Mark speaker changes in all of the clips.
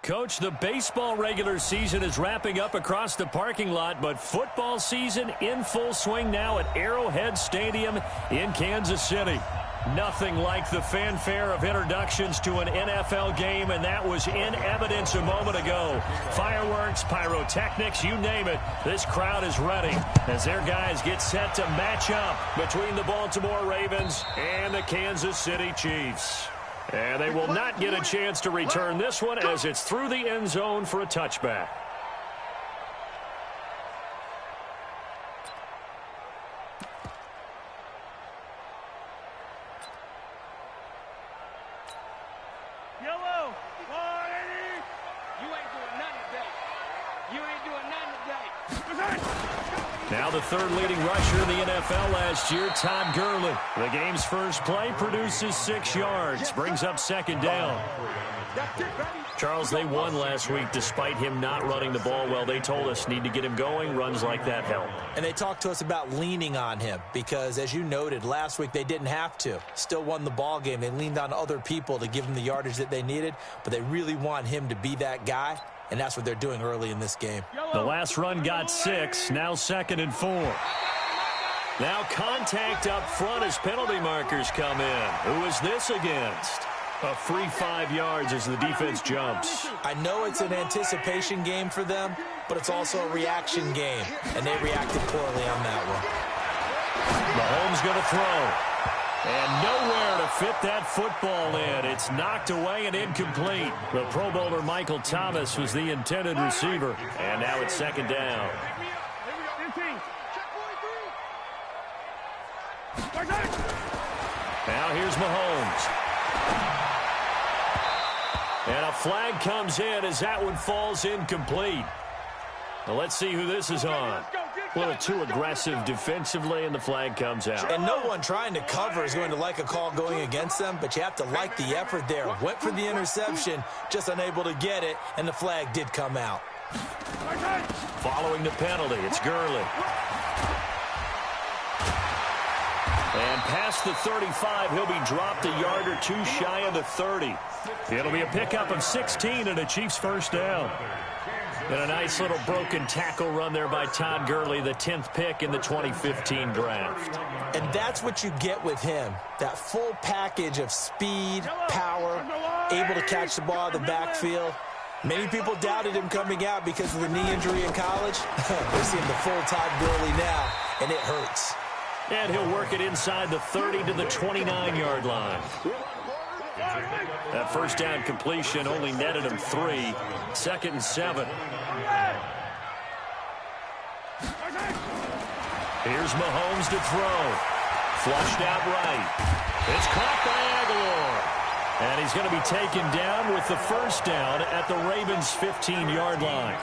Speaker 1: Coach, the baseball regular season is wrapping up across the parking lot, but football season in full swing now at Arrowhead Stadium in Kansas City. Nothing like the fanfare of introductions to an NFL game, and that was in evidence a moment ago. Fireworks, pyrotechnics, you name it. This crowd is ready as their guys get set to match up between the Baltimore Ravens and the Kansas City Chiefs. And they will not get a chance to return this one as it's through the end zone for a touchback.
Speaker 2: Yellow, 180. You ain't doing nothing today. You ain't doing nothing today.
Speaker 1: Now the third leading rusher in the NFL last year, Todd Gurley. The game's first play produces 6 yards, brings up second down. Charles, they won last week despite him not running the ball well. They told us need to get him going. Runs like that help.
Speaker 3: And they talked to us about leaning on him because, as you noted, last week they didn't have to. Still won the ball game. They leaned on other people to give them the yardage that they needed, but they really want him to be that guy. And that's what they're doing early in this game.
Speaker 1: The last run got 6. Now 2nd and 4. Now contact up front as penalty markers come in. Who is this against? A free 5 yards as the defense jumps.
Speaker 3: I know it's an anticipation game for them, but it's also a reaction game. And they reacted poorly on that one.
Speaker 1: Mahomes going to throw. And nowhere to fit that football in. It's knocked away and incomplete. The Pro Bowler Michael Thomas was the intended receiver. And now it's second down. Now here's Mahomes. And a flag comes in as that one falls incomplete. Well, let's see who this is on. A little too aggressive defensively, and the flag comes out.
Speaker 3: And no one trying to cover is going to like a call going against them, but you have to like the effort there. Went for the interception, just unable to get it, and the flag did come out.
Speaker 1: Following the penalty, it's Gurley. And past the 35, he'll be dropped a yard or two shy of the 30. It'll be a pickup of 16 and a Chiefs first down. And a nice little broken tackle run there by Todd Gurley, the 10th pick in the 2015 draft.
Speaker 3: And that's what you get with him, that full package of speed, power, able to catch the ball in the backfield. Many people doubted him coming out because of the knee injury in college. They're seeing the full Todd Gurley now, and it hurts.
Speaker 1: And he'll work it inside the 30 to the 29-yard line. That first down completion only netted him 3. 2nd and 7. Here's Mahomes to throw. Flushed out right. It's caught by Aguilar. And he's going to be taken down with the first down at the Ravens' 15-yard line.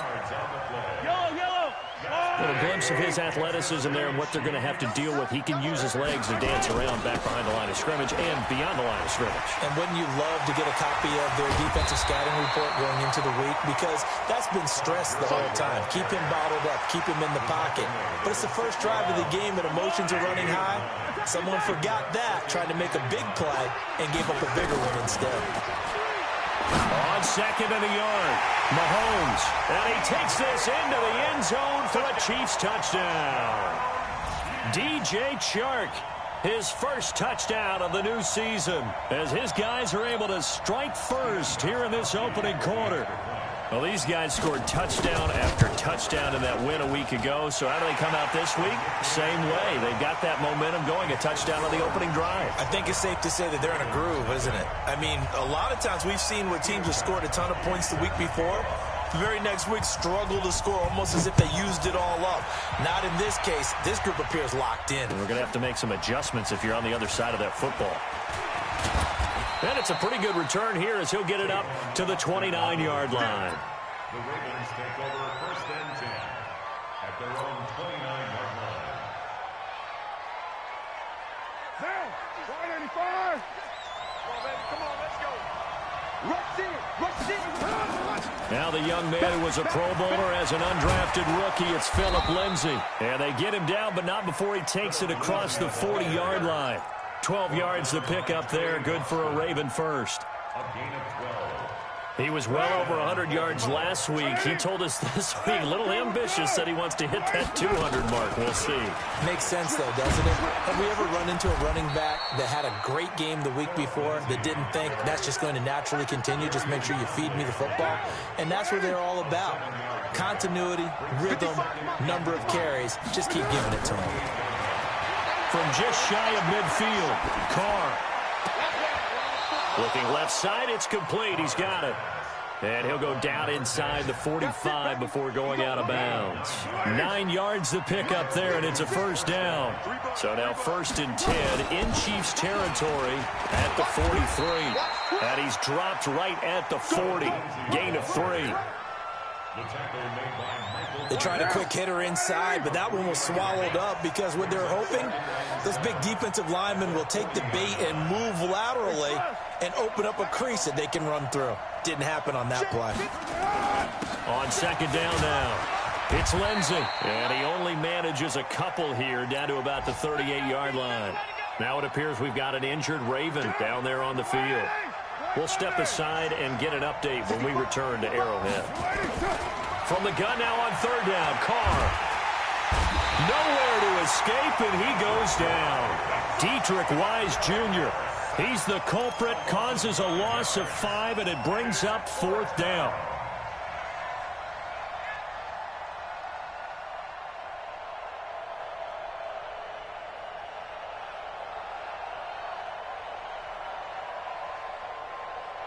Speaker 1: A little glimpse of his athleticism there and what they're going to have to deal with. He can use his legs to dance around back behind the line of scrimmage and beyond the line of scrimmage.
Speaker 3: And wouldn't you love to get a copy of their defensive scouting report going into the week? Because that's been stressed the whole time. Keep him bottled up. Keep him in the pocket. But it's the first drive of the game and emotions are running high. Someone forgot that, tried to make a big play, and gave up a bigger one instead.
Speaker 1: On 2nd and a yard, Mahomes, and he takes this into the end zone for a Chiefs touchdown. DJ Chark, his first touchdown of the new season, as his guys are able to strike first here in this opening quarter. Well, these guys scored touchdown after touchdown in that win a week ago, so how do they come out this week? Same way. They've got that momentum going, a touchdown on the opening drive.
Speaker 3: I think it's safe to say that they're in a groove, isn't it? I mean, a lot of times we've seen where teams have scored a ton of points the week before, the very next week struggle to score almost as if they used it all up. Not in this case. This group appears locked in.
Speaker 1: And we're going to have to make some adjustments if you're on the other side of that football. And it's a pretty good return here as he'll get it up to the 29-yard line.
Speaker 4: The Ravens take over 1st and 10 at their own 29-yard line.
Speaker 1: Now the young man who was a Pro Bowler as an undrafted rookie, it's Phillip Lindsay. And they get him down, but not before he takes it across the 40-yard line. 12 yards to pick up there, good for a Raven first.
Speaker 4: A gain of 12.
Speaker 1: He was well over 100 yards last week. He told us this week, a little ambitious, said he wants to hit that 200 mark. We'll see.
Speaker 3: Makes sense, though, doesn't it? Have we ever run into a running back that had a great game the week before that didn't think that's just going to naturally continue? Just make sure you feed me the football. And that's what they're all about. Continuity, rhythm, number of carries. Just keep giving it to him.
Speaker 1: From just shy of midfield, Carr. Looking left side, it's complete. He's got it. And he'll go down inside the 45 before going out of bounds. 9 yards to pick up there, and it's a first down. So now 1st and 10 in Chiefs territory at the 43. And he's dropped right at the 40. Gain of 3.
Speaker 3: They tried a quick hitter inside, but that one was swallowed up because what they're hoping, those big defensive linemen will take the bait and move laterally and open up a crease that they can run through. Didn't happen on that play.
Speaker 1: On 2nd down now, it's Lindsay. And he only manages a couple here down to about the 38-yard line. Now it appears we've got an injured Raven down there on the field. We'll step aside and get an update when we return to Arrowhead. From the gun now on 3rd down, Carr. Nowhere to escape, and he goes down. Dietrich Wise Jr. He's the culprit, causes a loss of 5, and it brings up 4th down.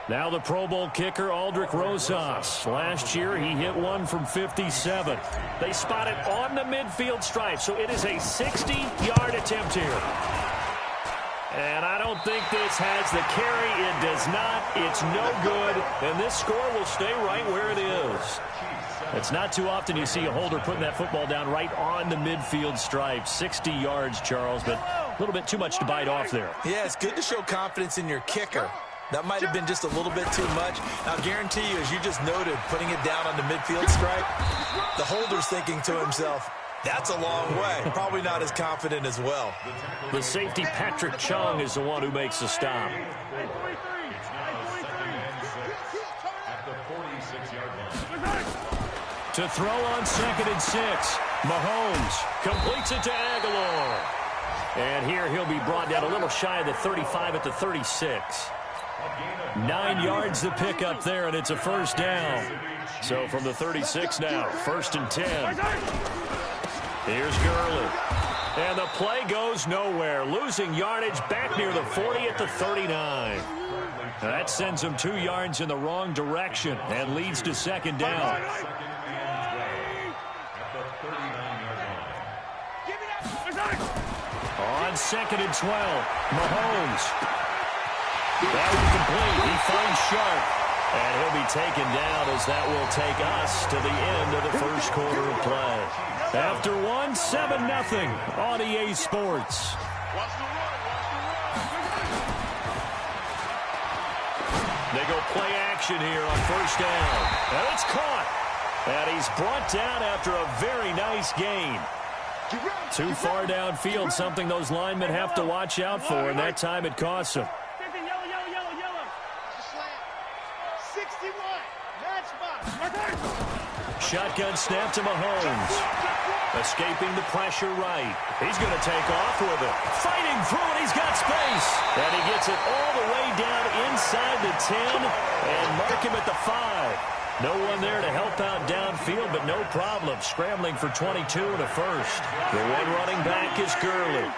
Speaker 1: Now the Pro Bowl kicker, Aldrich Rosas. Last year, he hit one from 57. They spot it on the midfield stripe, so it is a 60-yard attempt here. And I don't think this has the carry. It does not. It's no good. And this score will stay right where it is. It's not too often you see a holder putting that football down right on the midfield stripe. 60 yards, Charles, but a little bit too much to bite off there.
Speaker 3: Yeah, it's good to show confidence in your kicker. That might have been just a little bit too much. I'll guarantee you, as you just noted, putting it down on the midfield stripe, the holder's thinking to himself, that's a long way. Probably not as confident as well.
Speaker 1: The safety, Patrick Chung, is the one who makes the stop. To throw on 2nd and 6, Mahomes completes it to Aguilar. And here he'll be brought down a little shy of the 35 at the 36. 9 yards to pick up there, and it's a first down. So from the 36 now, 1st and 10. Here's Gurley. And the play goes nowhere. Losing yardage back near the 40 at the 39. That sends him 2 yards in the wrong direction and leads to 2nd down. On 2nd and 12, Mahomes. That one complete. He finds Sharp. And he'll be taken down as that will take us to the end of the first quarter of play. After one, 7-0 on EA Sports. They go play action here on 1st down. And it's caught. And he's brought down after a very nice gain. Too far downfield, something those linemen have to watch out for, and that time it costs them. Shotgun snap to Mahomes. Escaping the pressure right. He's going to take off with it. Fighting through it. He's got space. And he gets it all the way down inside the 10 and mark him at the 5. No one there to help out downfield, but no problem. Scrambling for 22 and a first. The one running back is Gurley.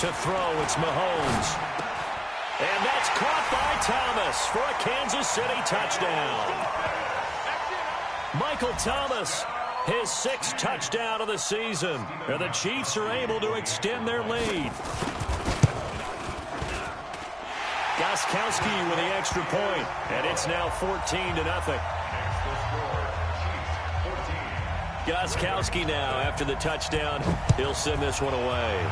Speaker 1: To throw, it's Mahomes. And that's caught by Thomas for a Kansas City touchdown. Michael Thomas, his 6th touchdown of the season. And the Chiefs are able to extend their lead. Gostkowski with the extra point, and it's now 14-0. Gostkowski now after the touchdown. He'll send this one away.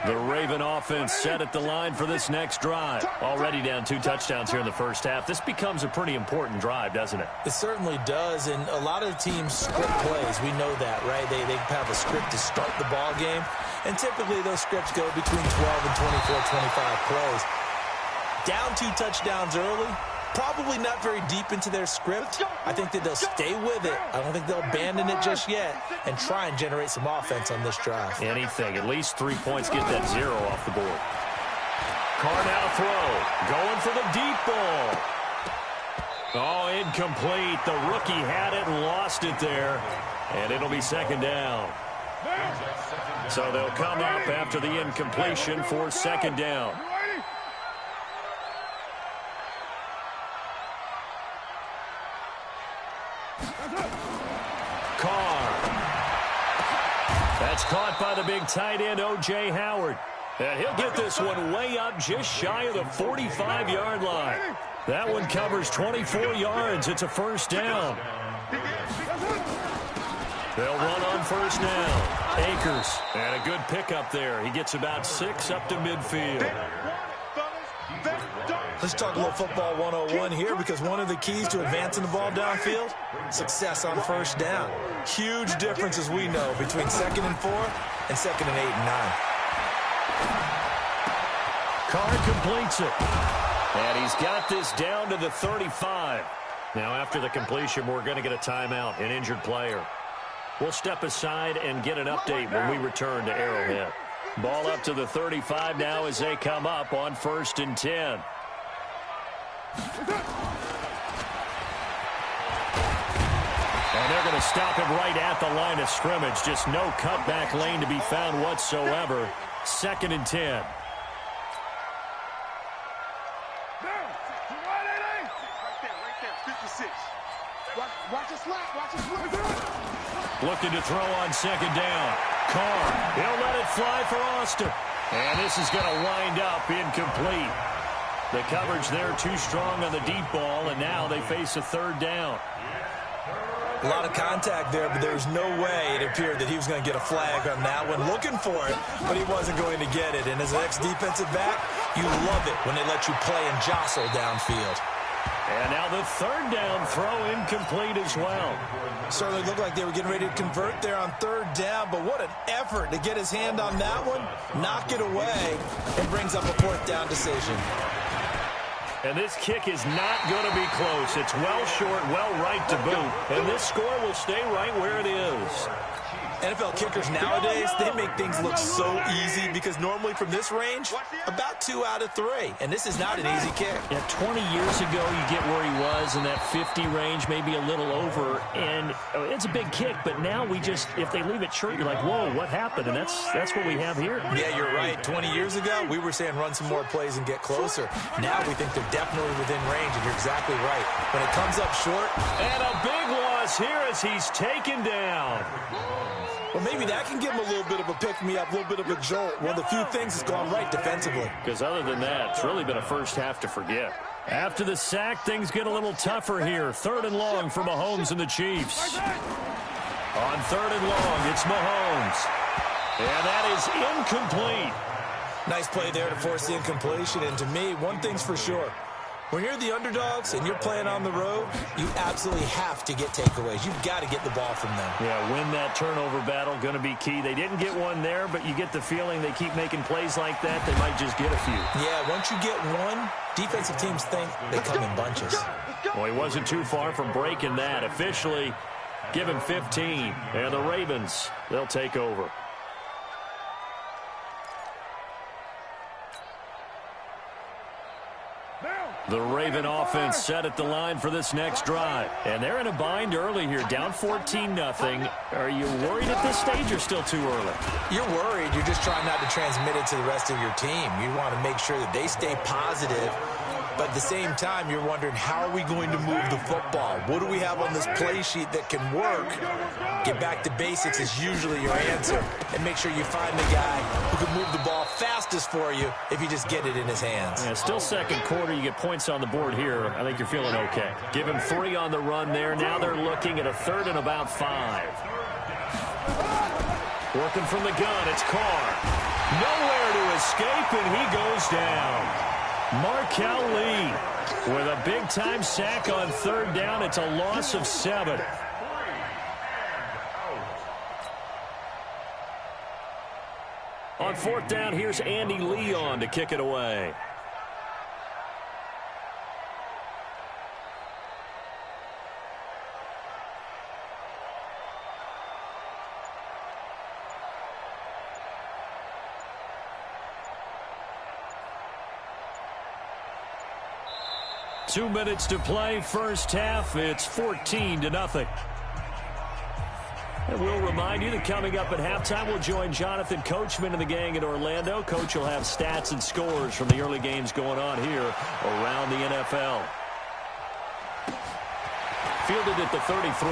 Speaker 1: The Raven offense set at the line for this next drive. Already down 2 touchdowns here in the first half. This becomes a pretty important drive, doesn't it?
Speaker 3: It certainly does, and a lot of the teams script plays. We know that, right? They have a script to start the ball game, and typically those scripts go between 12 and 24, 25 plays. Down 2 touchdowns early, probably not very deep into their script. I think that they'll stay with it. I don't think they'll abandon it just yet and try and generate some offense on this drive.
Speaker 1: Anything. At least 3 points. Get that 0 off the board. Carr now throw. Going for the deep ball. Oh, incomplete. The rookie had it and lost it there. And it'll be second down. So they'll come up after the incompletion for second down. Carr. That's caught by the big tight end, O.J. Howard. And he'll get this one way up just shy of the 45-yard line. That one covers 24 yards. It's a first down. They'll run on first down. Akers. And a good pickup there. He gets about 6 up to midfield.
Speaker 3: Let's talk a little football 101 here, because one of the keys to advancing the ball downfield, success on first down. Huge difference, as we know, between 2nd and 4 and 2nd and 8 and 9.
Speaker 1: Carr completes it. And he's got this down to the 35. Now, after the completion, we're going to get a timeout, an injured player. We'll step aside and get an update when we return to Arrowhead. Ball up to the 35 now as they come up on 1st and 10. And they're going to stop him right at the line of scrimmage. Just no cutback lane to be found whatsoever. 2nd and 10. Looking to throw on 2nd down. Carr, he'll let it fly for Austin. And this is going to wind up incomplete. The coverage there too strong on the deep ball, and now they face a 3rd down.
Speaker 3: A lot of contact there, but there's no way it appeared that he was going to get a flag on that one. Looking for it, but he wasn't going to get it. And as an ex-defensive back, you love it when they let you play and jostle downfield.
Speaker 1: And now the 3rd down throw incomplete as well.
Speaker 3: Certainly looked like they were getting ready to convert there on 3rd down, but what an effort to get his hand on that one, knock it away, and brings up a 4th down decision.
Speaker 1: And this kick is not going to be close. It's well short, well right to boot. And this score will stay right where it is.
Speaker 3: NFL kickers nowadays, they make things look so easy, because normally from this range, about 2 out of 3. And this is not an easy kick.
Speaker 1: Yeah, 20 years ago, you get where he was in that 50 range, maybe a little over. And it's a big kick, but now we just, if they leave it short, you're like, whoa, what happened? And that's what we have here.
Speaker 3: Yeah, you're right. 20 years ago, we were saying run some more plays and get closer. Now we think they're definitely within range, and you're exactly right. When it comes up short.
Speaker 1: And a big loss here as he's taken down.
Speaker 3: Well, maybe that can give him a little bit of a pick-me-up, a little bit of a jolt. One of the few things that's gone right defensively.
Speaker 1: Because other than that, it's really been a first half to forget. After the sack, things get a little tougher here. 3rd and long for Mahomes and the Chiefs. On 3rd and long, it's Mahomes. And that is incomplete.
Speaker 3: Nice play there to force the incompletion. And to me, one thing's for sure. When you're the underdogs and you're playing on the road, you absolutely have to get takeaways. You've got to get the ball from them.
Speaker 1: Yeah, win that turnover battle, going to be key. They didn't get one there, but you get the feeling they keep making plays like that, they might just get a few.
Speaker 3: Yeah, once you get one, defensive teams think they come in bunches.
Speaker 1: Well, he wasn't too far from breaking that. Officially, give him 15. And the Ravens, they'll take over. The Raven offense set at the line for this next drive. And they're in a bind early here, down 14-0. Are you worried at this stage or still too early?
Speaker 3: You're worried. You're just trying not to transmit it to the rest of your team. You want to make sure that they stay positive But at the same time, you're wondering, how are we going to move the football? What do we have on this play sheet that can work? Get back to basics is usually your answer. And make sure you find the guy who can move the ball fastest for you if you just get it in his hands.
Speaker 1: Yeah, still second quarter. You get points on the board here. I think you're feeling okay. Give him 3 on the run there. Now they're looking at a 3rd and about 5. Working from the gun, it's Carr. Nowhere to escape, and he goes down. Markel Lee with a big-time sack on 3rd down. It's a loss of 7. On 4th down, here's Andy Leon to kick it away. Two minutes to play, first half. It's 14-0. And we'll remind you that coming up at halftime, we'll join Jonathan Coachman and the gang in Orlando. Coach will have stats and scores from the early games going on here around the NFL. Fielded at the 33.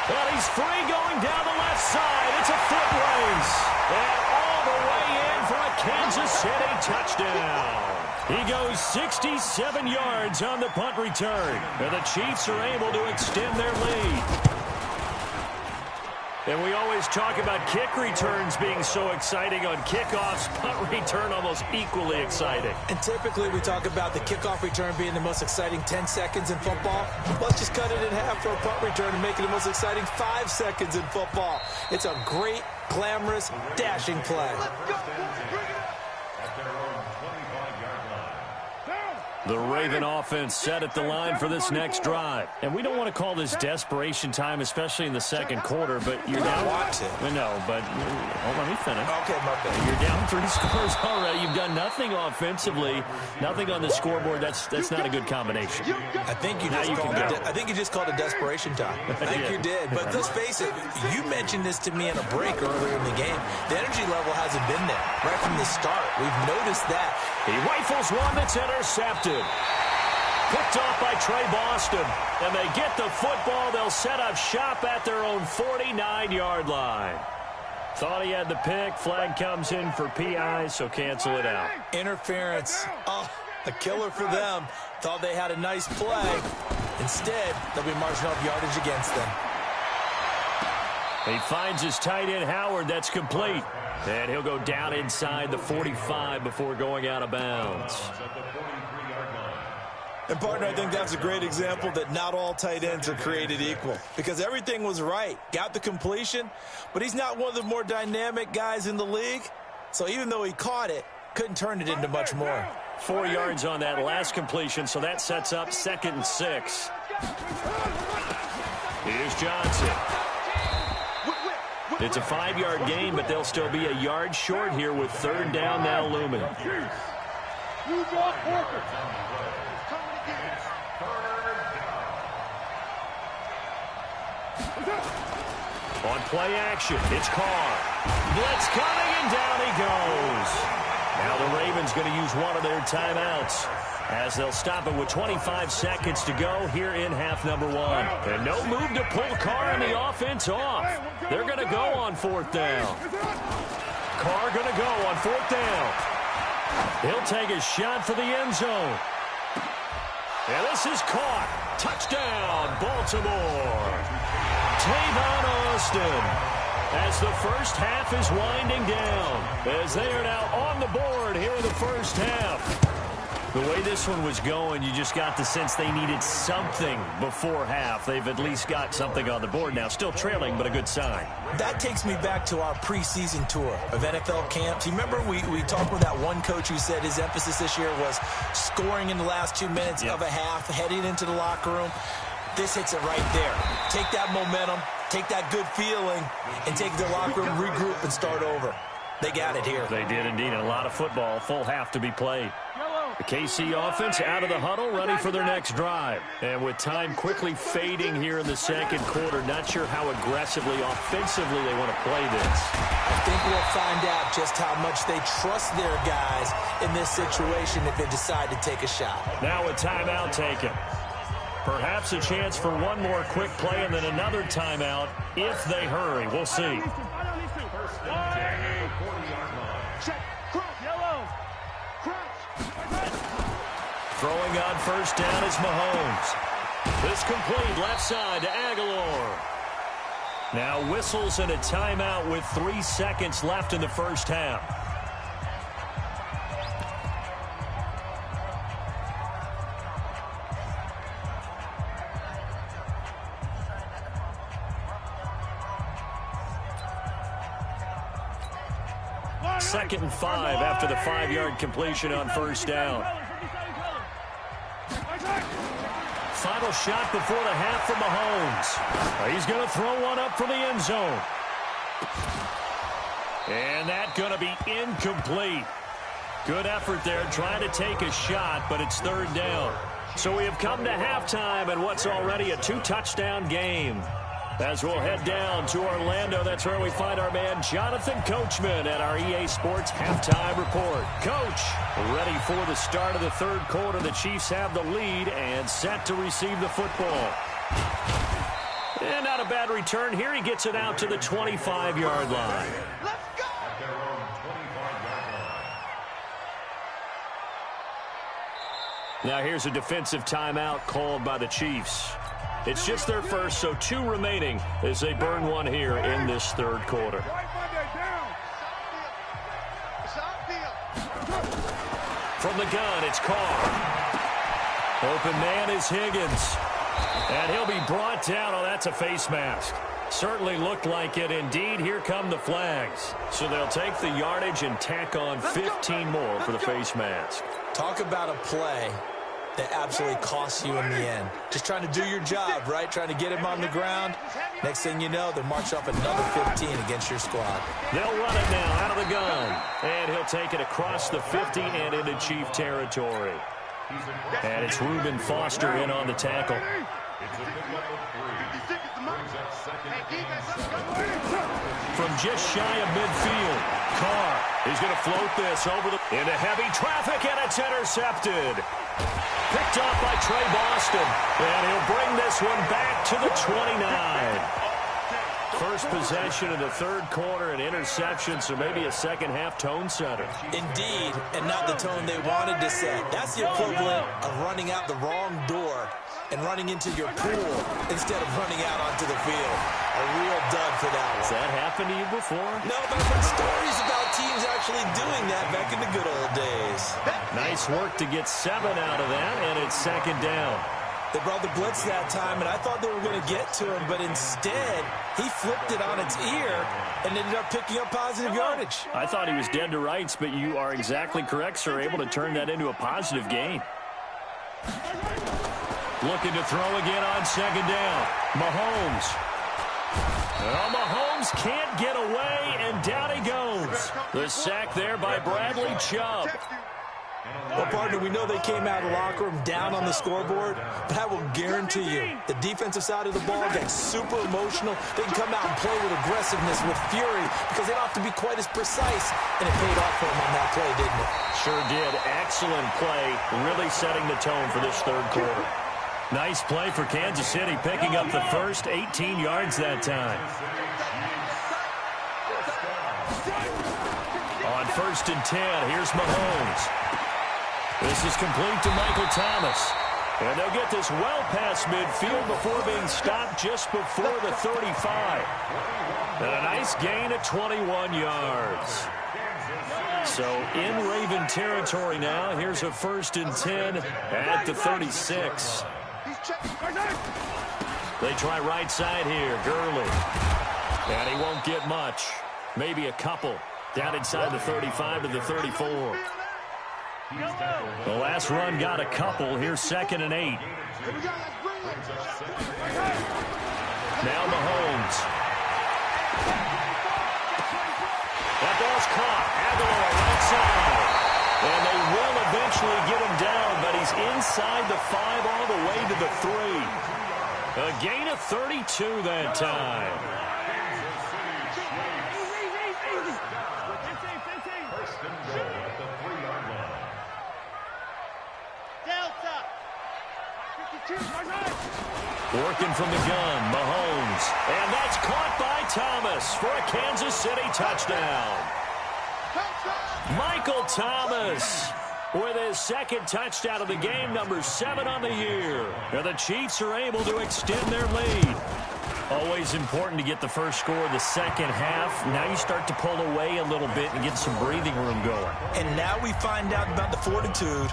Speaker 1: Well, he's free going down the left side. It's a foot race. And all the way in for a Kansas City touchdown. He goes 67 yards on the punt return. And the Chiefs are able to extend their lead. And we always talk about kick returns being so exciting on kickoffs. Punt return almost equally exciting.
Speaker 3: And typically we talk about the kickoff return being the most exciting 10 seconds in football. Let's just cut it in half for a punt return and make it the most exciting 5 seconds in football. It's a great, glamorous, dashing play.
Speaker 1: The Raven offense set at the line for this next drive. And we don't want to call this desperation time, especially in the second quarter, but you're down. No, but let me finish.
Speaker 3: Okay, my bad.
Speaker 1: You're down 3 scores already. You've done nothing offensively, nothing on the scoreboard. That's not a good combination.
Speaker 3: I think you just called it desperation time. I think you did. But let's face it, you mentioned this to me in a break earlier in the game. The energy level hasn't been there right from the start. We've noticed that.
Speaker 1: He rifles one that's intercepted. Picked off by Trey Boston. And they get the football. They'll set up shop at their own 49-yard line. Thought he had the pick. Flag comes in for PI, so cancel it out.
Speaker 3: Interference. Oh, a killer for them. Thought they had a nice play. Instead, they'll be marching off yardage against them.
Speaker 1: He finds his tight end, Howard. That's complete. And he'll go down inside the 45 before going out of bounds.
Speaker 3: And, partner, I think that's a great example that not all tight ends are created equal. Because everything was right. Got the completion, but he's not one of the more dynamic guys in the league. So even though he caught it, couldn't turn it into much more.
Speaker 1: 4 yards on that last completion, so that sets up 2nd and 6. Here's Johnson. It's a 5-yard gain, but they'll still be a yard short here with 3rd down now looming. On play action, it's Carr. Blitz coming, and down he goes. Now the Ravens going to use one of their timeouts as they'll stop it with 25 seconds to go here in half number 1. And no move to pull Carr and the offense off. They're going to go on 4th down. Carr going to go on 4th down. He'll take a shot for the end zone. And this is caught. Touchdown, Baltimore. Tavon Austin, as the first half is winding down, as they are now on the board here in the first half. The way this one was going, you just got the sense they needed something before half. They've at least got something on the board now. Still trailing, but a good sign.
Speaker 3: That takes me back to our preseason tour of NFL camps. You remember we talked with that one coach who said his emphasis this year was scoring in the last 2 minutes of a half, heading into the locker room. This hits it right there. Take that momentum, take that good feeling, and take the locker room, regroup, and start over. They got it here.
Speaker 1: They did indeed. A lot of football, full half to be played. The KC offense out of the huddle, ready for their next drive. And with time quickly fading here in the second quarter, not sure how aggressively, offensively they want to play this.
Speaker 3: I think we'll find out just how much they trust their guys in this situation if they decide to take a shot.
Speaker 1: Now a timeout taken. Perhaps a chance for one more quick play and then another timeout if they hurry. We'll see. Throwing on first down is Mahomes. This complete left side to Aguilar. Now whistles and a timeout with 3 seconds left in the first half. Second and 5 after the 5-yard completion on first down. Final shot before the half from Mahomes. He's going to throw one up for the end zone. And that's going to be incomplete. Good effort there trying to take a shot, but it's third down. So we have come to halftime in what's already a 2-touchdown game. As we'll head down to Orlando, that's where we find our man Jonathan Coachman at our EA Sports Halftime Report. Coach, ready for the start of the third quarter. The Chiefs have the lead and set to receive the football. And not a bad return here. He gets it out to the 25-yard line.
Speaker 2: Let's go!
Speaker 1: Now here's a defensive timeout called by the Chiefs. It's just their first, so 2 remaining as they burn one here in this third quarter. From the gun, it's Carr. Open man is Higgins. And he'll be brought down. Oh, that's a face mask. Certainly looked like it. Indeed, here come the flags. So they'll take the yardage and tack on 15 more for the face mask.
Speaker 3: Talk about a play that absolutely costs you in the end. Just trying to do your job, right? Trying to get him on the ground. Next thing you know, they'll march off another 15 against your squad.
Speaker 1: They'll run it now out of the gun. And he'll take it across the 50 and into Chief territory. And it's Reuben Foster in on the tackle. From just shy of midfield, Carr is going to float this over into heavy traffic, and it's intercepted. Picked off by Trey Boston, and he'll bring this one back to the 29. First possession of the third quarter, an interception, so maybe a second-half tone setter.
Speaker 3: Indeed, and not the tone they wanted to set. That's the equivalent of running out the wrong door and running into your pool instead of running out onto the field. A real dud for that one.
Speaker 1: Has that happened to you before?
Speaker 3: No, but I've heard stories about teams actually doing that back in the good old days.
Speaker 1: Nice work to get 7 out of that, and it's second down.
Speaker 3: They brought the blitz that time, and I thought they were going to get to him, but instead, he flipped it on its ear and ended up picking up positive yardage.
Speaker 1: I thought he was dead to rights, but you are exactly correct, sir, able to turn that into a positive gain. Looking to throw again on second down. Mahomes. Well, Mahomes can't get away, and down he goes. The sack there by Bradley Chubb.
Speaker 3: Well, partner, we know they came out of the locker room down on the scoreboard, but I will guarantee you the defensive side of the ball gets super emotional. They can come out and play with aggressiveness, with fury, because they don't have to be quite as precise, and it paid off for them on that play, didn't it?
Speaker 1: Sure did. Excellent play, really setting the tone for this third quarter. Nice play for Kansas City, picking up the first 18 yards that time. On first and 10, here's Mahomes. This is complete to Michael Thomas. And they'll get this well past midfield before being stopped just before the 35. And a nice gain of 21 yards. So in Raven territory now, here's a first and 10 at the 36. They try right side here, Gurley. And he won't get much. Maybe a couple. Down inside the 35 to the 34. The last run got a couple. Here's second and 8. Now Mahomes. That ball's caught. Aguilar right side. And they will eventually get him down, but he's inside the 5 all the way to the 3. A gain of 32 that time. Working from the gun, Mahomes. And that's caught by Thomas for a Kansas City touchdown. Michael Thomas with his second touchdown of the game, number 7 on the year. Now the Chiefs are able to extend their lead. Always important to get the first score of the second half. Now you start to pull away a little bit and get some breathing room going.
Speaker 3: And now we find out about the fortitude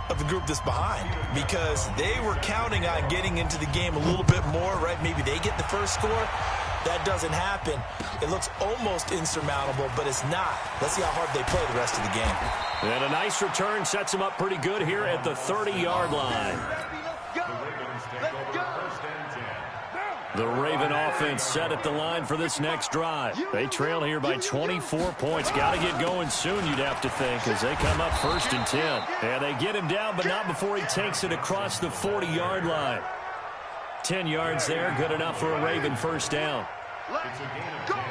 Speaker 3: of the group that's behind, because they were counting on getting into the game a little bit more, right? Maybe they get the first score. That doesn't happen. It looks almost insurmountable, but it's not. Let's see how hard they play the rest of the game.
Speaker 1: And a nice return sets them up pretty good here at the 30-yard line. The Raven offense set at the line for this next drive. They trail here by 24 points. Got to get going soon, you'd have to think, as they come up 1st and 10. And they get him down, but not before he takes it across the 40-yard line. 10 yards there, good enough for a Raven first down.
Speaker 4: It's a gain of 10.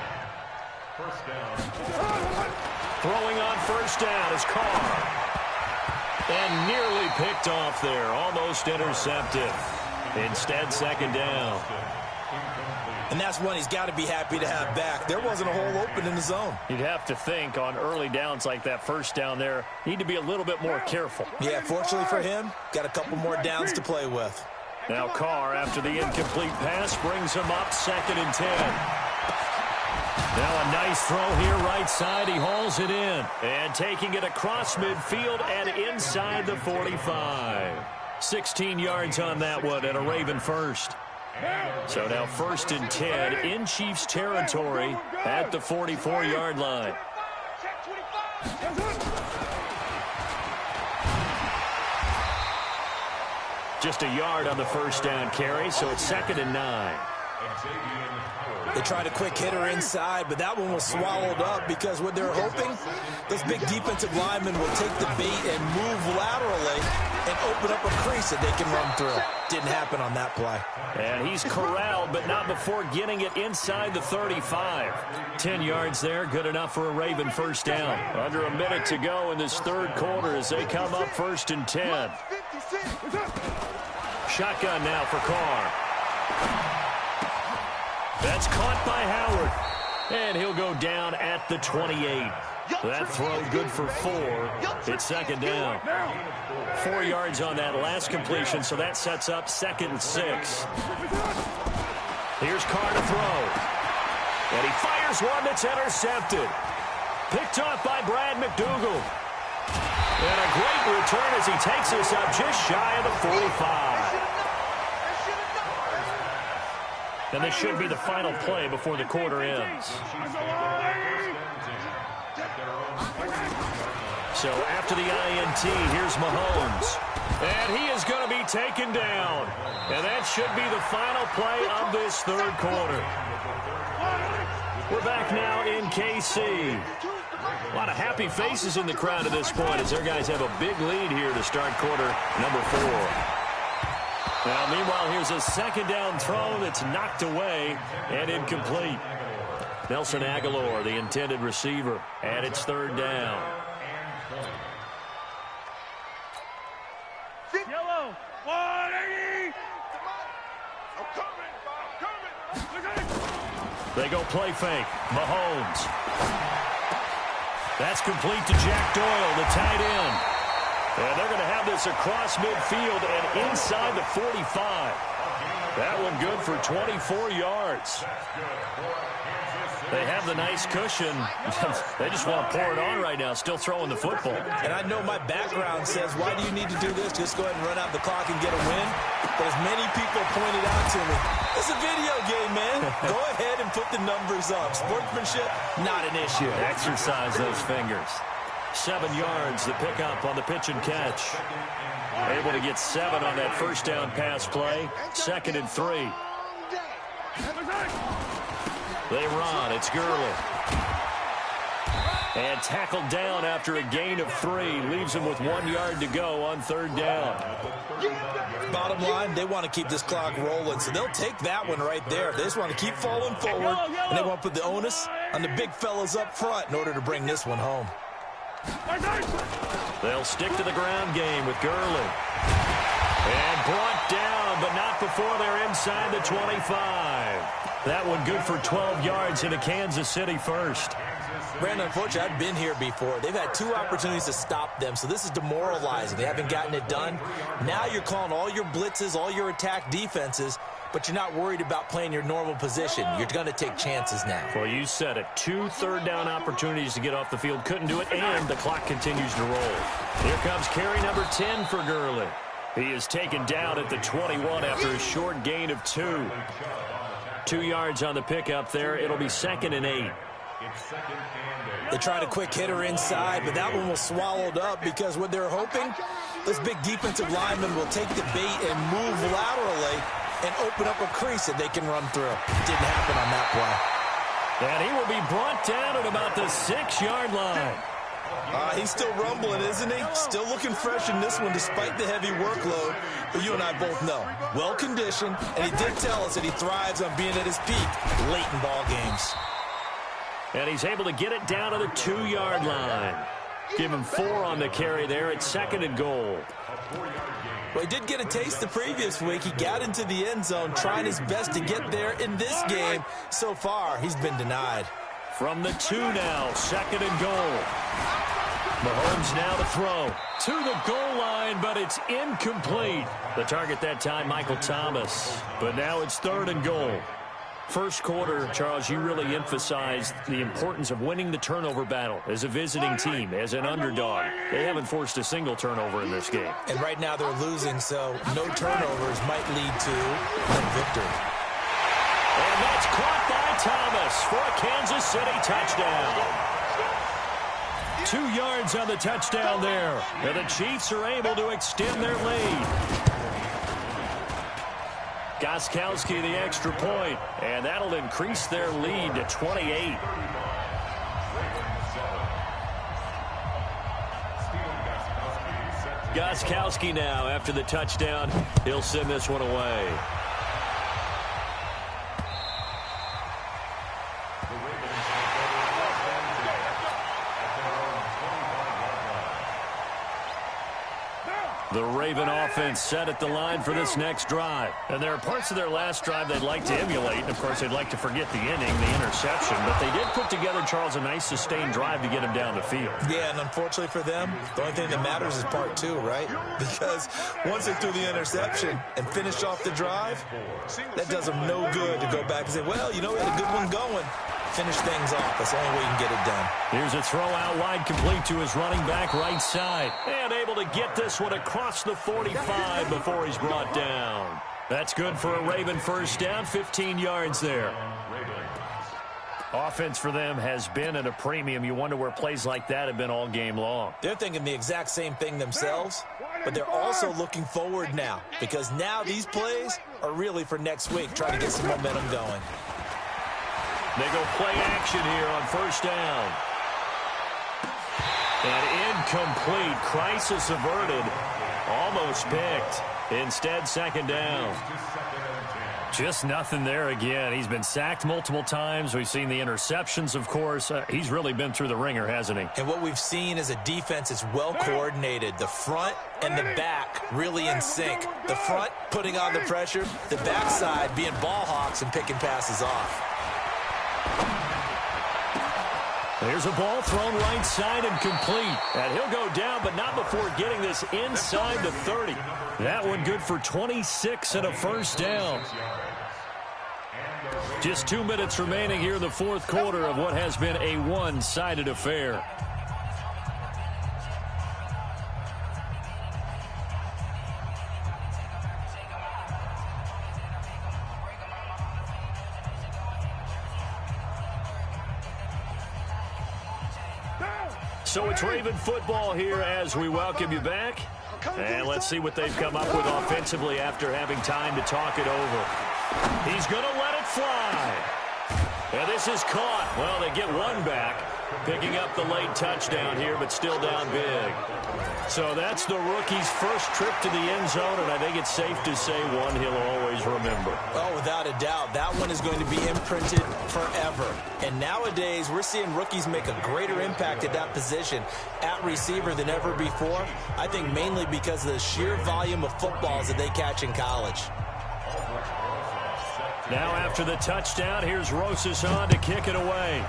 Speaker 4: First down.
Speaker 1: Throwing on first down is Carr. And nearly picked off there, almost intercepted. Instead, second down.
Speaker 3: And that's one he's got to be happy to have back. There wasn't a hole open in the zone.
Speaker 1: You'd have to think on early downs like that first down there, need to be a little bit more careful.
Speaker 3: Yeah, fortunately for him, got a couple more downs to play with.
Speaker 1: Now Carr, after the incomplete pass, brings him up 2nd and 10. Now a nice throw here right side. He hauls it in. And taking it across midfield and inside the 45. 16 yards on that one and a Raven first. So now 1st and 10 in Chiefs territory at the 44-yard line. Just a yard on the first down carry, so it's 2nd and 9.
Speaker 3: They tried a quick hitter inside, but that one was swallowed up because what they're hoping, those big defensive linemen will take the bait and move laterally and open up a crease that they can run through. Didn't happen on that play.
Speaker 1: And he's corralled, but not before getting it inside the 35. 10 yards there, good enough for a Raven first down. Under a minute to go in this third quarter as they come up 1st and 10. Shotgun now for Carr. That's caught by Howard. And he'll go down at the 28. That throw good for 4. It's 2nd down. 4 yards on that last completion, so that sets up 2nd and 6. Here's Carr to throw. And he fires one that's intercepted. Picked off by Brad McDougal. And a great return as he takes us up just shy of the 45. And this should be the final play before the quarter ends. So after the INT, here's Mahomes. And he is going to be taken down. And that should be the final play of this third quarter. We're back now in KC. A lot of happy faces in the crowd at this point as their guys have a big lead here to start quarter number 4. Now, meanwhile, here's a 2nd down throw that's knocked away and incomplete. Nelson Aguilar, the intended receiver, and it's 3rd down.
Speaker 2: Yellow, 180. I'm coming.
Speaker 1: They go play fake. Mahomes. That's complete to Jack Doyle, the tight end. And they're going to have this across midfield and inside the 45. That one good for 24 yards. They have the nice cushion. They just want to pour it on right now, still throwing the football.
Speaker 3: And I know my background says, why do you need to do this? Just go ahead and run out the clock and get a win. But as many people pointed out to me, it's a video game, man. Go ahead and put the numbers up. Sportsmanship, not an issue.
Speaker 1: Exercise those fingers. 7 yards, the pickup on the pitch and catch. Able to get 7 on that first down pass play. 2nd and 3. They run. It's Gurley. And tackled down after a gain of 3. Leaves him with 1 yard to go on 3rd down.
Speaker 3: Bottom line, they want to keep this clock rolling, so they'll take that one right there. They just want to keep falling forward, and they want to put the onus on the big fellas up front in order to bring this one home.
Speaker 1: They'll stick to the ground game with Gurley. And brought down, but not before they're inside the 25. That one good for 12 yards into Kansas City first.
Speaker 3: Brandon, unfortunately, I've been here before. They've had 2 opportunities to stop them, so this is demoralizing. They haven't gotten it done. Now you're calling all your blitzes, all your attack defenses, but you're not worried about playing your normal position. You're going to take chances now.
Speaker 1: Well, you said it. 2 third-down opportunities to get off the field. Couldn't do it, and the clock continues to roll. Here comes carry number 10 for Gurley. He is taken down at the 21 after a short gain of 2. 2 yards on the pickup there. It'll be 2nd and 8.
Speaker 3: They tried a quick hitter inside, but that one was swallowed up because what they're hoping, this big defensive lineman will take the bait and move laterally and open up a crease that they can run through. Didn't happen on that play.
Speaker 1: And he will be brought down at about the 6-yard line.
Speaker 3: He's still rumbling, isn't he? Still looking fresh in this one despite the heavy workload. But you and I both know, well-conditioned, and he did tell us that he thrives on being at his peak late in ball games.
Speaker 1: And he's able to get it down to the 2-yard line. Give him 4 on the carry there at 2nd and goal.
Speaker 3: Well, he did get a taste the previous week. He got into the end zone trying his best to get there in this game. So far, he's been denied.
Speaker 1: From the 2 now, 2nd and goal. Mahomes now to throw. To the goal line, but it's incomplete. The target that time, Michael Thomas. But now it's 3rd and goal. First quarter, Charles, you really emphasized the importance of winning the turnover battle as a visiting team, as an underdog. They haven't forced a single turnover in this game.
Speaker 3: And right now they're losing, so no turnovers might lead to a victory.
Speaker 1: And that's caught by Thomas for a Kansas City touchdown. 2 yards on the touchdown there. And the Chiefs are able to extend their lead. Gostkowski the extra point, and that'll increase their lead to 28. Gostkowski now after the touchdown. He'll send this one away. The Raven offense set at the line for this next drive. And there are parts of their last drive they'd like to emulate. And, of course, they'd like to forget the inning, the interception. But they did put together, Charles, a nice sustained drive to get him down the field.
Speaker 3: Yeah, and unfortunately for them, the only thing that matters is part 2, right? Because once they threw the interception and finished off the drive, that does them no good to go back and say, well, you know, we had a good one going. Finish things off. That's the only way you can get it done.
Speaker 1: Here's a throw out wide, complete to his running back right side. And able to get this one across the 45 before he's brought down. That's good for a Raven first down, 15 yards there. Offense for them has been at a premium. You wonder where plays like that have been all game long.
Speaker 3: They're thinking the exact same thing themselves, but they're also looking forward now because now these plays are really for next week, trying to get some momentum going.
Speaker 1: They go play action here on first down. And incomplete. Crisis averted. Almost picked. Instead, 2nd down. Just nothing there again. He's been sacked multiple times. We've seen the interceptions, of course. He's really been through the ringer, hasn't he?
Speaker 3: And what we've seen is a defense that's well coordinated. The front and the back really in sync. The front putting on the pressure. The backside being ball hawks and picking passes off.
Speaker 1: There's a ball thrown right side and complete. And he'll go down, but not before getting this inside the 30. That one good for 26 and a first down. Just 2 minutes remaining here in the fourth quarter of what has been a one-sided affair. So it's Raven football here as we welcome you back. And let's see what they've come up with offensively after having time to talk it over. He's going to let it fly. And this is caught. Well, they get one back. Picking up the late touchdown here, but still down big. So that's the rookie's first trip to the end zone, and I think it's safe to say one he'll always remember.
Speaker 3: Oh, without a doubt. That one is going to be imprinted forever. And nowadays, we're seeing rookies make a greater impact at that position at receiver than ever before. I think mainly because of the sheer volume of footballs that they catch in college.
Speaker 1: Now after the touchdown, here's Rosas on to kick it away.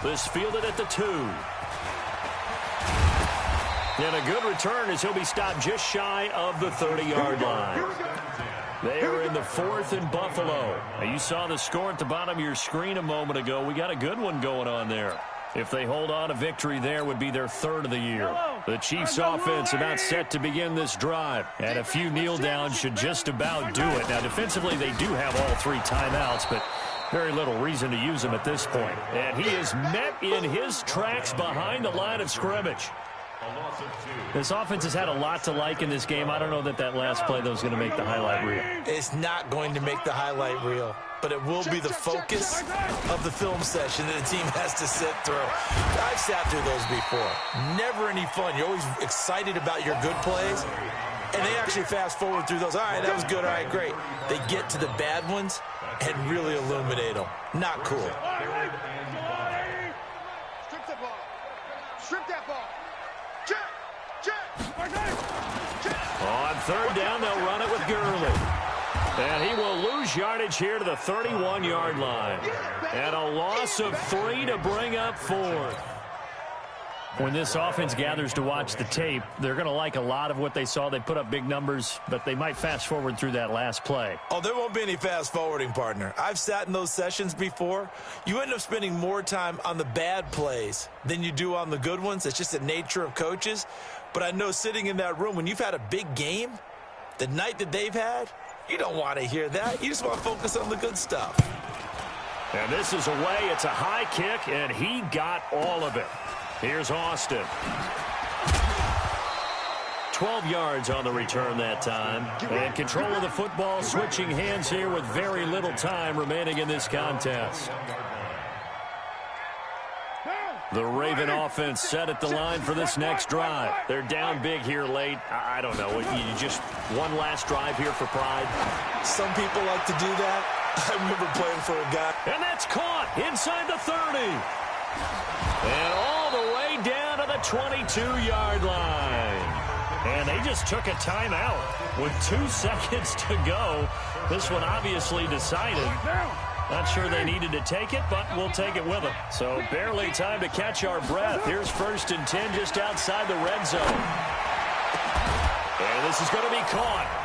Speaker 1: This fielded at the 2. And a good return as he'll be stopped just shy of the 30-yard line. They are in the 4th and Buffalo. Now, you saw the score at the bottom of your screen a moment ago. We got a good one going on there. If they hold on, a victory there would be their 3rd of the year. The Chiefs offense about set to begin this drive. And a few kneel downs should just about do it. Now, defensively, they do have all 3 timeouts, but very little reason to use them at this point. And he is met in his tracks behind the line of scrimmage. This offense has had a lot to like in this game. I don't know that last play, though, is going to make the highlight reel.
Speaker 3: It's not going to make the highlight reel, but it will be the focus of the film session that the team has to sit through. I've sat through those before. Never any fun. You're always excited about your good plays, and they actually fast forward through those. All right, that was good. All right, great. They get to the bad ones and really illuminate them. Not cool.
Speaker 2: Strip that ball. Strip that ball. Check.
Speaker 1: On 3rd down, they'll run it with Gurley. And he will lose yardage here to the 31-yard line. And a loss of 3 to bring up 4th. When this offense gathers to watch the tape, they're going to like a lot of what they saw. They put up big numbers, but they might fast forward through that last play.
Speaker 3: Oh, there won't be any fast forwarding, partner. I've sat in those sessions before. You end up spending more time on the bad plays than you do on the good ones. It's just the nature of coaches. But I know sitting in that room, when you've had a big game, the night that they've had, you don't want to hear that. You just want to focus on the good stuff.
Speaker 1: And this is away. It's a high kick, and he got all of it. Here's Austin. 12 yards on the return that time. And control of the football, switching hands here with very little time remaining in this contest. The Raven offense set at the line for this next drive. They're down big here late. I don't know. You just one last drive here for pride.
Speaker 3: Some people like to do that. I remember playing for a guy.
Speaker 1: And that's caught inside the 30. And all the way down to the 22-yard line. And they just took a timeout with 2 seconds to go. This one obviously decided. Not sure they needed to take it, but we'll take it with them. So barely time to catch our breath. Here's 1st and 10 just outside the red zone. And this is going to be caught.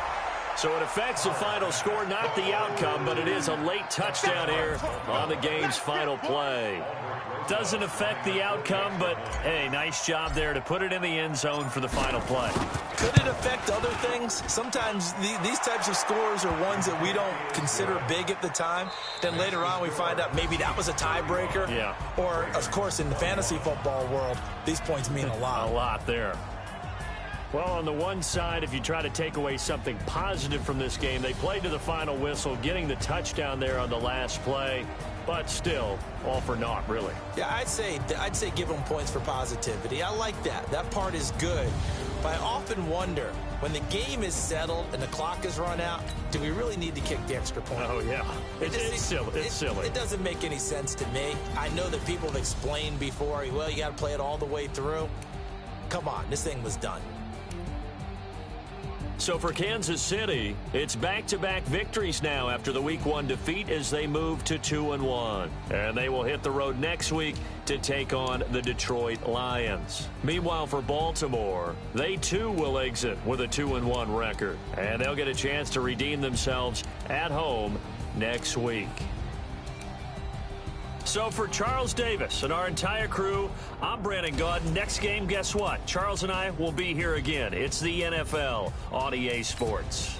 Speaker 1: So it affects the final score, not the outcome, but it is a late touchdown here on the game's final play. Doesn't affect the outcome, but, hey, nice job there to put it in the end zone for the final play.
Speaker 3: Could it affect other things? Sometimes these types of scores are ones that we don't consider big at the time. Then later on we find out maybe that was a tiebreaker.
Speaker 1: Yeah.
Speaker 3: Or, of course, in the fantasy football world, these points mean a lot.
Speaker 1: A lot there. Well, on the one side, if you try to take away something positive from this game, they played to the final whistle, getting the touchdown there on the last play. But still, all for naught, really.
Speaker 3: Yeah, I'd say give them points for positivity. I like that. That part is good. But I often wonder, when the game is settled and the clock is run out, do we really need to kick the extra point?
Speaker 1: Oh, yeah. It's silly. It's silly.
Speaker 3: It doesn't make any sense to me. I know that people have explained before, well, you got to play it all the way through. Come on, this thing was done.
Speaker 1: So for Kansas City, it's back-to-back victories now after the Week 1 defeat as they move to 2-1. And they will hit the road next week to take on the Detroit Lions. Meanwhile, for Baltimore, they too will exit with a 2-1 record. And they'll get a chance to redeem themselves at home next week. So for Charles Davis and our entire crew, I'm Brandon Gaudin. Next game, guess what? Charles and I will be here again. It's the NFL on EA Sports.